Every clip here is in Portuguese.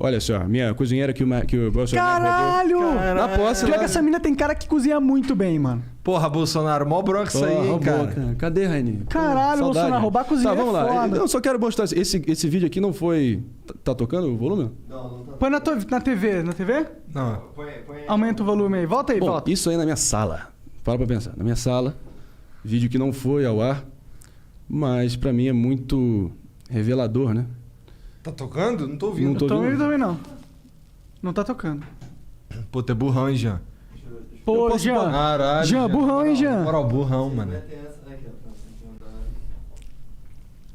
Olha só, minha cozinheira que o Bolsonaro Caralho! Na posse, Pior né? que essa mina tem cara que cozinha muito bem, mano. Porra, Bolsonaro, mó bronca isso aí, hein, roubou, cara. Cadê, Rainy? Caralho, Saudade. Bolsonaro, roubar a cozinha Tá, vamos é lá. foda. Eu só quero mostrar, esse vídeo aqui não foi... Tá tocando o volume? Não tá. Põe na TV. Na TV? Não. Põe aí. Aumenta o volume aí. Volta aí, Bom, volta. isso aí na minha sala. Para pra pensar. Na minha sala, vídeo que não foi ao ar, mas pra mim é muito revelador, né? Tá tocando? Não tô ouvindo. Não tô Eu tô ouvindo. ouvindo também não. Não tá tocando. Pô, tu é burrão, hein, Jean? Pô, Jean. Caralho. Jean, burrão, hein, Jean? Moral, burrão, mano. Tem essa aqui, ó.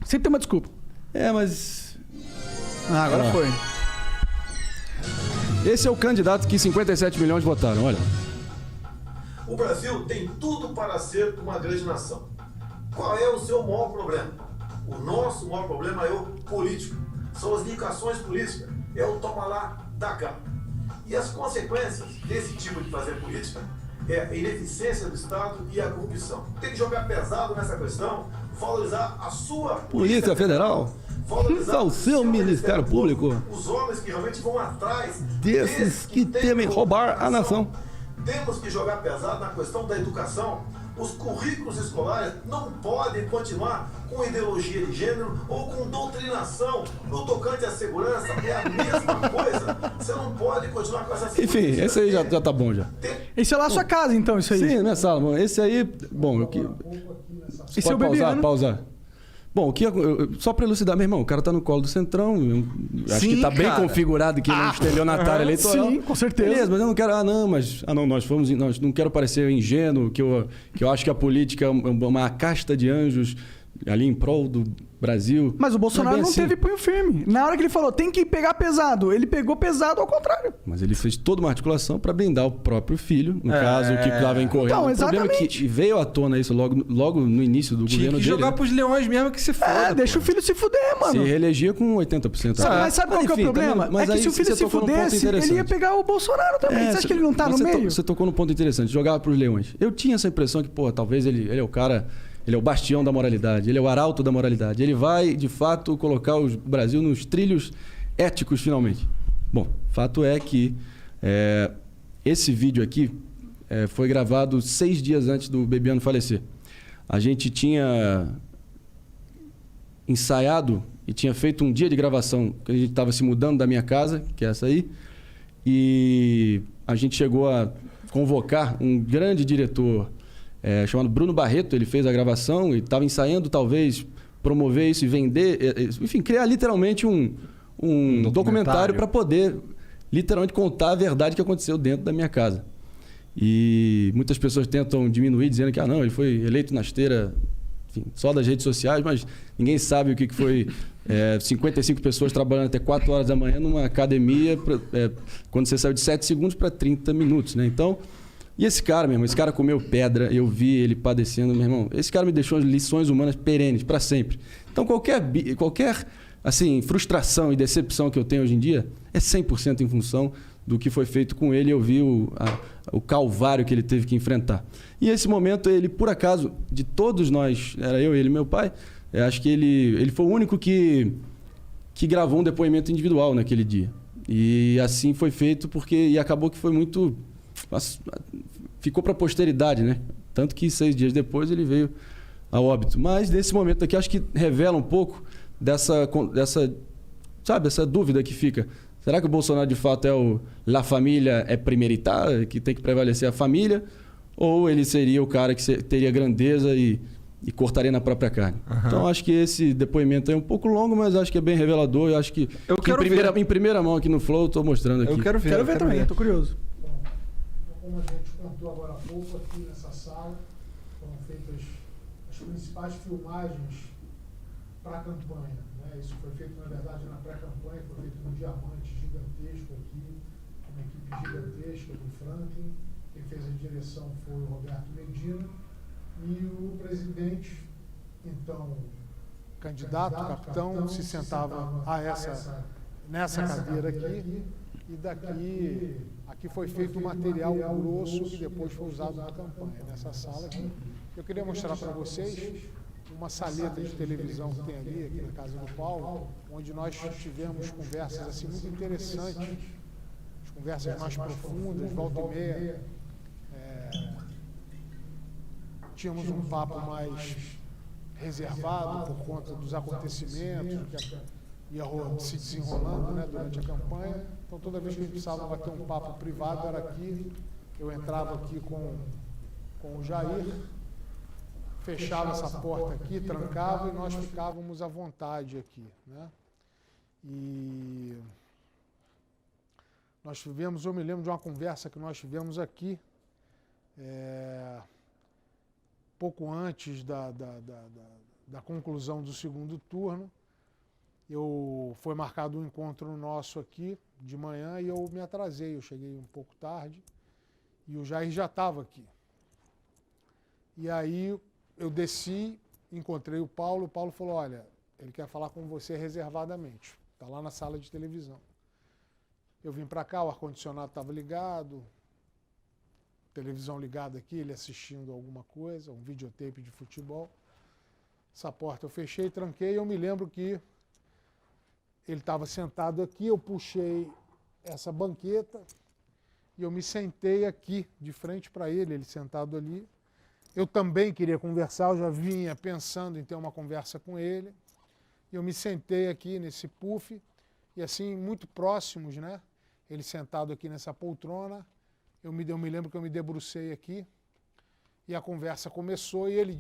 Sempre tem uma desculpa. É, mas... Ah, agora Ah. foi. Esse é o candidato que 57 milhões votaram, olha. O Brasil tem tudo para ser uma grande nação. Qual é o seu maior problema? O nosso maior problema é o político. São as indicações políticas. É o toma lá, da cá. E as consequências desse tipo de fazer política é a ineficiência do Estado e a corrupção. Tem que jogar pesado nessa questão, valorizar a sua Polícia Federal, valorizar o seu Ministério Público, os homens que realmente vão atrás desses que temem roubar a nação. Temos que jogar pesado na questão da educação. Os currículos escolares não podem continuar com ideologia de gênero ou com doutrinação no tocante à segurança. É a mesma coisa. Você não pode continuar com essa... Enfim, esse aí já tá bom já. Esse é lá a sua casa, então, isso aí. Sim, na minha sala. Bom, esse aí... Bom, eu que... Esse é o Bebiano. pausar. Bom, o que só pra elucidar, meu irmão, o cara tá no colo do Centrão. Acho Sim, que tá bem cara. configurado que ele é um estelionatário eleitoral. Sim, com certeza. Beleza, mas eu não quero... nós não quero parecer ingênuo, que eu acho que a política é uma casta de anjos ali em prol do Brasil. Mas o Bolsonaro é bem não assim. teve punho firme. Na hora que ele falou, tem que pegar pesado, ele pegou pesado ao contrário. Mas ele fez toda uma articulação para blindar o próprio filho, no caso, que estava incorrendo. Então, O problema é exatamente. que veio à tona isso logo no início do Tinha governo que dele. jogar né? pros leões mesmo que se foda. Deixa o filho se fuder, mano. Se reelegia com 80%. Mas sabe qual que é o enfim, problema? também- mas É que aí se o filho você se tocou num ponto fudesse, ele ia interessante. pegar o Bolsonaro também. Você acha que ele não tá no meio? Você tocou num ponto interessante, jogava pros leões. Eu tinha essa impressão que, pô, talvez ele é o cara... Ele é o bastião da moralidade, ele é o arauto da moralidade. Ele vai, de fato, colocar o Brasil nos trilhos éticos, finalmente. Bom, fato é que esse vídeo aqui foi gravado 6 dias antes do Bebiano falecer. A gente tinha ensaiado e tinha feito um dia de gravação, que a gente estava se mudando da minha casa, que é essa aí, e a gente chegou a convocar um grande diretor chamado Bruno Barreto. Ele fez a gravação e estava ensaiando, talvez, promover isso e vender, enfim, criar literalmente um documentário para poder literalmente contar a verdade que aconteceu dentro da minha casa. E muitas pessoas tentam diminuir, dizendo que não, ele foi eleito na esteira, enfim, só das redes sociais, mas ninguém sabe o que foi 55 pessoas trabalhando até 4 horas da manhã numa academia, quando você saiu de 7 segundos para 30 minutos, né? Então... E esse cara, meu irmão, esse cara comeu pedra, eu vi ele padecendo, meu irmão. Esse cara me deixou lições humanas perenes, para sempre. Então, qualquer assim, frustração e decepção que eu tenho hoje em dia é 100% em função do que foi feito com ele. Eu vi o calvário que ele teve que enfrentar. E esse momento, ele, por acaso, de todos nós, era eu, ele e meu pai, acho que ele foi o único que gravou um depoimento individual naquele dia. E assim foi feito e acabou que foi muito... ficou para a posteridade, né? Tanto que 6 dias depois ele veio a óbito. Mas nesse momento aqui acho que revela um pouco dessa dúvida que fica. Será que o Bolsonaro de fato é o La Família é primeiritar, que tem que prevalecer a família? Ou ele seria o cara que teria grandeza e cortaria na própria carne? Uhum. Então acho que esse depoimento é um pouco longo, mas acho que é bem revelador. Eu acho que em primeira mão aqui no Flow eu estou mostrando aqui. Eu quero ver também, eu tô curioso. Como a gente contou agora há pouco, aqui nessa sala foram feitas as principais filmagens para a campanha. Né? Isso foi feito, na verdade, na pré-campanha, foi feito num diamante gigantesco aqui, uma equipe gigantesca do Franklin. Quem fez a direção foi o Roberto Medina. E o presidente, então, candidato, capitão, se sentava nessa cadeira aqui. E aqui foi feito um material grosso que depois foi usado na campanha. Nessa sala aqui, eu queria mostrar para vocês uma saleta de televisão que tem ali, aqui na casa do Paulo, onde nós tivemos conversas assim muito interessantes, as conversas mais profundas, volta e meia. Tínhamos um papo mais reservado por conta dos acontecimentos que ia se desenrolando, né, durante a campanha. Então, toda vez que a gente precisava bater um papo privado, era aqui. Eu entrava aqui com o Jair, fechava essa porta aqui, trancava e nós ficávamos à vontade aqui, né? E nós tivemos, eu me lembro de uma conversa que nós tivemos aqui, pouco antes da conclusão do segundo turno. Foi marcado um encontro nosso aqui de manhã e eu me atrasei, eu cheguei um pouco tarde e o Jair já estava aqui. E aí eu desci, encontrei o Paulo falou, olha, ele quer falar com você reservadamente, está lá na sala de televisão. Eu vim para cá, o ar-condicionado estava ligado, televisão ligada aqui, ele assistindo alguma coisa, um videotape de futebol. Essa porta eu fechei, tranquei, eu me lembro que ele estava sentado aqui, eu puxei essa banqueta e eu me sentei aqui, de frente para ele sentado ali. Eu também queria conversar, eu já vinha pensando em ter uma conversa com ele. E eu me sentei aqui nesse puff, e assim, muito próximos, né? Ele sentado aqui nessa poltrona, eu me lembro que eu me debrucei aqui, e a conversa começou, e ele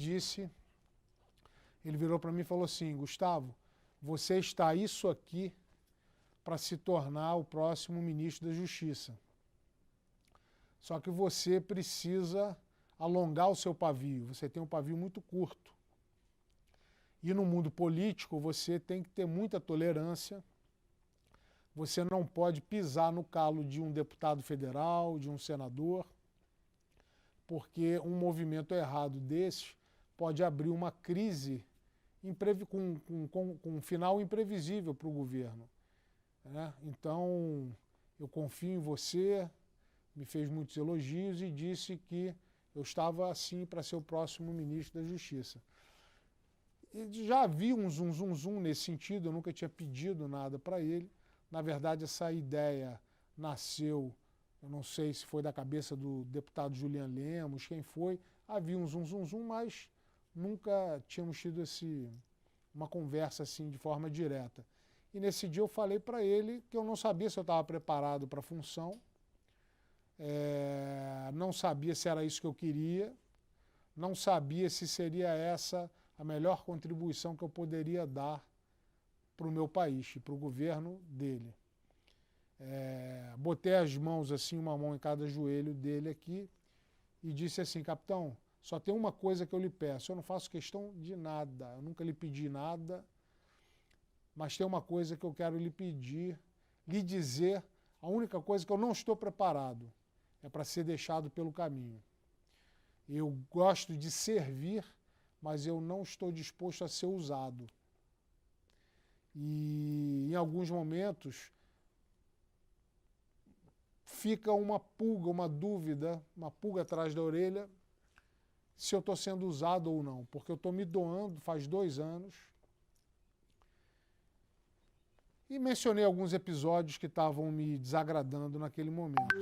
virou para mim e falou assim, Gustavo, você está isso aqui para se tornar o próximo ministro da Justiça. Só que você precisa alongar o seu pavio, você tem um pavio muito curto. E no mundo político você tem que ter muita tolerância, você não pode pisar no calo de um deputado federal, de um senador, porque um movimento errado desse pode abrir uma crise com um final imprevisível para o governo, né? Então, eu confio em você, me fez muitos elogios e disse que eu estava assim para ser o próximo ministro da Justiça. E já havia um zum nesse sentido, eu nunca tinha pedido nada para ele. Na verdade, essa ideia nasceu, eu não sei se foi da cabeça do deputado Julian Lemos, quem foi. Havia um zum, mas nunca tínhamos tido uma conversa assim de forma direta. E nesse dia eu falei para ele que eu não sabia se eu estava preparado para a função, não sabia se era isso que eu queria, não sabia se seria essa a melhor contribuição que eu poderia dar para o meu país e para o governo dele. Botei as mãos assim, uma mão em cada joelho dele aqui e disse assim, capitão, só tem uma coisa que eu lhe peço, eu não faço questão de nada, eu nunca lhe pedi nada, mas tem uma coisa que eu quero lhe pedir, lhe dizer, a única coisa que eu não estou preparado é para ser deixado pelo caminho. Eu gosto de servir, mas eu não estou disposto a ser usado. E em alguns momentos fica uma pulga, uma dúvida, uma pulga atrás da orelha, se eu estou sendo usado ou não, porque eu estou me doando faz 2 anos. E mencionei alguns episódios que estavam me desagradando naquele momento.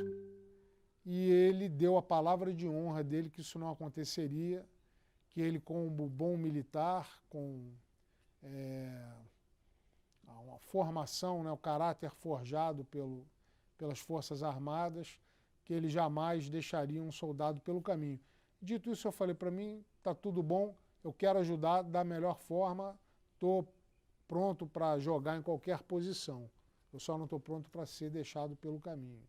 E ele deu a palavra de honra dele que isso não aconteceria, que ele, como bom militar, com uma formação, né, o caráter forjado pelas Forças Armadas, que ele jamais deixaria um soldado pelo caminho. Dito isso, eu falei para mim, está tudo bom, eu quero ajudar da melhor forma, estou pronto para jogar em qualquer posição. Eu só não estou pronto para ser deixado pelo caminho.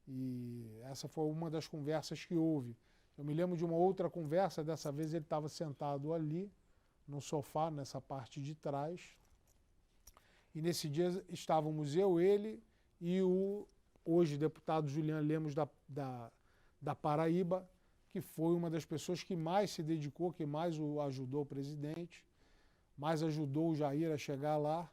E essa foi uma das conversas que houve. Eu me lembro de uma outra conversa, dessa vez ele estava sentado ali, no sofá, nessa parte de trás. E nesse dia estávamos eu, ele e o hoje deputado Julian Lemos da Paraíba, que foi uma das pessoas que mais se dedicou, que mais ajudou o presidente, mais ajudou o Jair a chegar lá,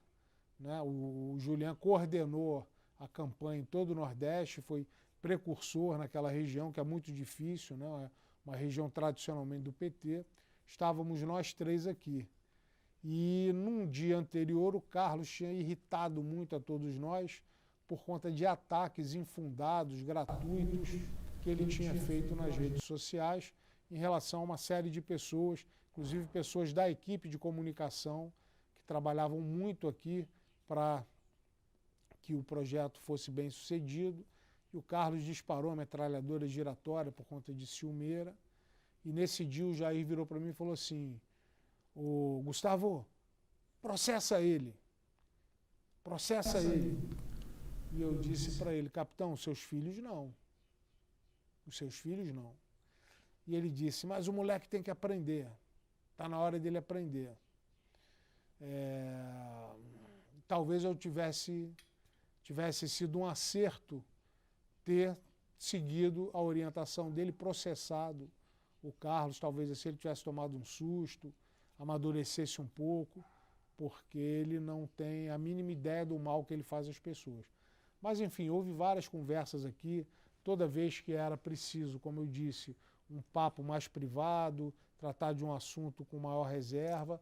né? O Julian coordenou a campanha em todo o Nordeste, foi precursor naquela região, que é muito difícil, né? Uma região tradicionalmente do PT. estávamos nós 3 aqui. E num dia anterior o Carlos tinha irritado muito a todos nós por conta de ataques infundados, gratuitos, que ele tinha feito nas redes sociais em relação a uma série de pessoas, inclusive pessoas da equipe de comunicação, que trabalhavam muito aqui para que o projeto fosse bem sucedido. E o Carlos disparou a metralhadora giratória por conta de ciumeira. E nesse dia o Jair virou para mim e falou assim: "Ô, Gustavo, processa ele. Processa ele." E eu disse para ele: "Capitão, seus filhos não. Os seus filhos não." E ele disse: "Mas o moleque tem que aprender. Está na hora dele aprender." Talvez eu tivesse sido um acerto ter seguido a orientação dele, processado o Carlos, talvez assim ele tivesse tomado um susto, amadurecesse um pouco, porque ele não tem a mínima ideia do mal que ele faz às pessoas. Mas enfim, houve várias conversas aqui, toda vez que era preciso, como eu disse, um papo mais privado, tratar de um assunto com maior reserva,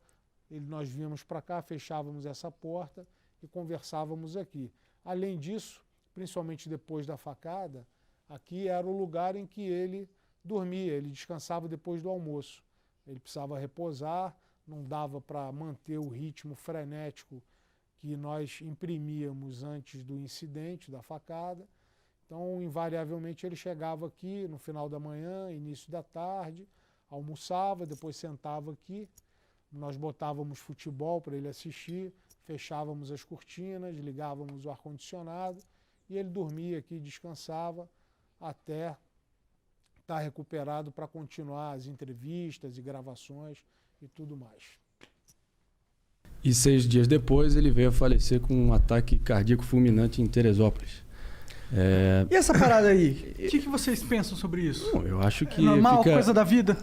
nós vínhamos para cá, fechávamos essa porta e conversávamos aqui. Além disso, principalmente depois da facada, aqui era o lugar em que ele dormia, ele descansava depois do almoço. Ele precisava reposar, não dava para manter o ritmo frenético que nós imprimíamos antes do incidente, da facada. Então, invariavelmente, ele chegava aqui no final da manhã, início da tarde, almoçava, depois sentava aqui, nós botávamos futebol para ele assistir, fechávamos as cortinas, ligávamos o ar-condicionado e ele dormia aqui, descansava até estar recuperado para continuar as entrevistas e gravações e tudo mais. E 6 dias depois ele veio a falecer com um ataque cardíaco fulminante em Teresópolis. E essa parada aí? O que vocês pensam sobre isso? Bom, eu acho que é normal, coisa da vida?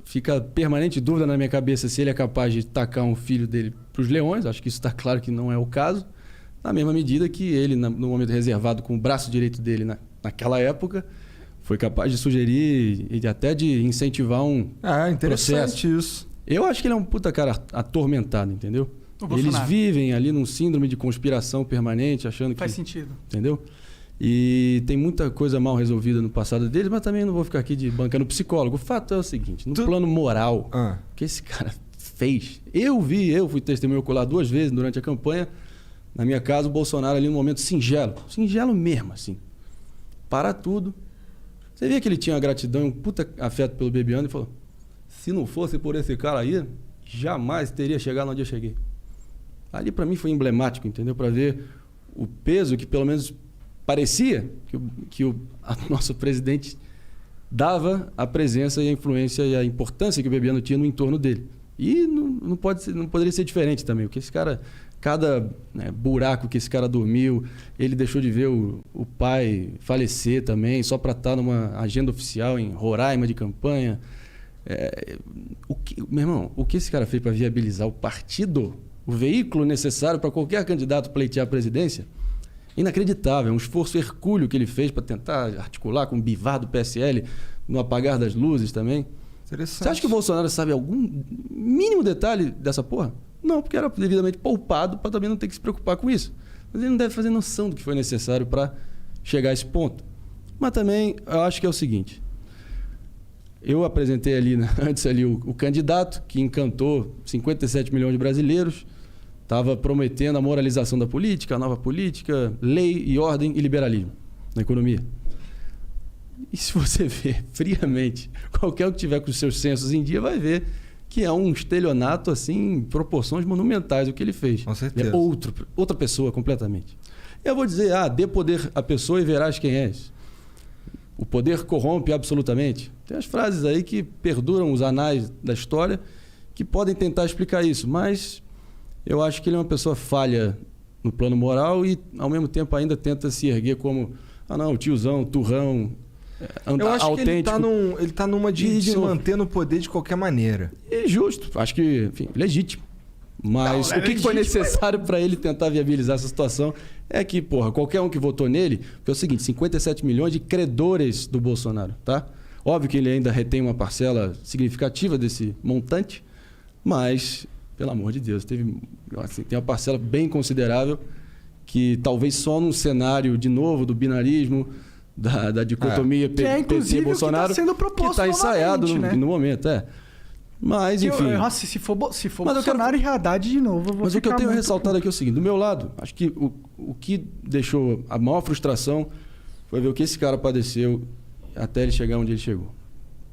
Fica permanente dúvida na minha cabeça se ele é capaz de tacar um filho dele para os leões. Acho que isso está claro que não é o caso. Na mesma medida que ele, no momento reservado com o braço direito dele naquela época, foi capaz de sugerir e até de incentivar um interessante processo. Isso. Eu acho que ele é um puta cara atormentado, entendeu? Eles vivem ali num síndrome de conspiração permanente, achando que... Faz sentido. Entendeu? E tem muita coisa mal resolvida no passado deles, mas também não vou ficar aqui bancando psicólogo. O fato é o seguinte, no plano moral, o que esse cara fez... Eu fui testemunho ocular 2 vezes durante a campanha, na minha casa, o Bolsonaro ali num momento singelo mesmo, assim. Para tudo. Você via que ele tinha uma gratidão e um puta afeto pelo Bebiano e falou: se não fosse por esse cara aí, jamais teria chegado onde eu cheguei. Ali para mim foi emblemático, entendeu? Para ver o peso que pelo menos parecia que o nosso presidente dava à presença e à influência e à importância que o Bebiano tinha no entorno dele. E não poderia ser diferente também, porque esse cara, cada buraco que esse cara dormiu, ele deixou de ver o pai falecer também, só para estar numa agenda oficial em Roraima de campanha. Meu irmão, o que esse cara fez para viabilizar o partido, o veículo necessário para qualquer candidato pleitear a presidência, inacreditável. É um esforço hercúleo que ele fez para tentar articular com o Bivar do PSL, no apagar das luzes também. Você acha que o Bolsonaro sabe algum mínimo detalhe dessa porra? Não, porque era devidamente poupado para também não ter que se preocupar com isso. Mas ele não deve fazer noção do que foi necessário para chegar a esse ponto. Mas também, eu acho que é o seguinte. Eu apresentei ali, antes ali o candidato que encantou 57 milhões de brasileiros, estava prometendo a moralização da política, a nova política, lei e ordem e liberalismo na economia. E se você ver friamente, qualquer um que tiver com os seus sensos em dia vai ver que é um estelionato assim, em proporções monumentais o que ele fez. Com certeza. É outra pessoa completamente. Eu vou dizer, dê poder à pessoa e verás quem és. O poder corrompe absolutamente. Tem as frases aí que perduram os anais da história que podem tentar explicar isso, mas eu acho que ele é uma pessoa falha no plano moral e, ao mesmo tempo, ainda tenta se erguer como tiozão, turrão, eu acho autêntico. Que ele tá numa de se manter no poder de qualquer maneira. E justo. Acho que, enfim, legítimo. Mas o que foi necessário para ele tentar viabilizar essa situação é que, qualquer um que votou nele, foi o seguinte, 57 milhões de credores do Bolsonaro, tá? Óbvio que ele ainda retém uma parcela significativa desse montante, mas, pelo amor de Deus, tem uma parcela bem considerável que talvez só num cenário, de novo, do binarismo, da dicotomia que é, inclusive, PT-Bolsonaro, o que está sendo proposto que está ensaiado novamente, no momento, Mas, enfim... Nossa, se for Bolsonaro e Haddad de novo, eu vou Mas o que eu ficar tenho muito ressaltado aqui é o seguinte, do meu lado, acho que o que deixou a maior frustração foi ver o que esse cara padeceu até ele chegar onde ele chegou.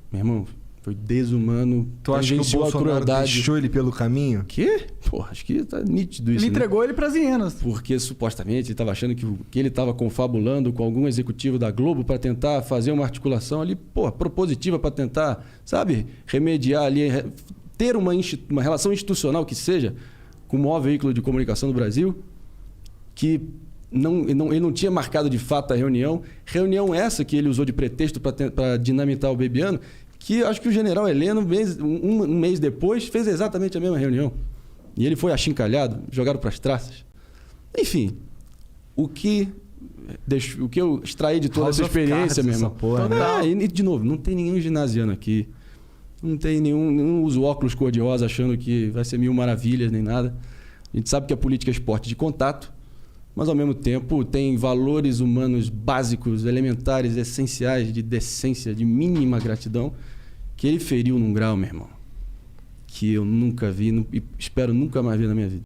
Meu irmão, foi desumano. Tu acha que o Bolsonaro deixou ele pelo caminho? Quê? Pô, acho que tá nítido isso, Ele entregou ele pras hienas. Porque supostamente ele estava achando que ele estava confabulando com algum executivo da Globo para tentar fazer uma articulação ali, propositiva para tentar, sabe, remediar ali, ter uma relação institucional que seja com o maior veículo de comunicação do Brasil, que ele não tinha marcado de fato a reunião. Reunião essa que ele usou de pretexto para dinamitar o Bebiano, que acho que o general Heleno, um mês depois, fez exatamente a mesma reunião. E ele foi achincalhado, jogado para as traças. Enfim, o que eu extraí de toda essa experiência, meu irmão. E, de novo, não tem nenhum ginasiano aqui. Não tem nenhum usa óculos cor-de-rosa achando que vai ser mil maravilhas nem nada. A gente sabe que a política é esporte de contato, mas ao mesmo tempo tem valores humanos básicos, elementares, essenciais, de decência, de mínima gratidão, que ele feriu num grau, meu irmão, que eu nunca vi e espero nunca mais ver na minha vida.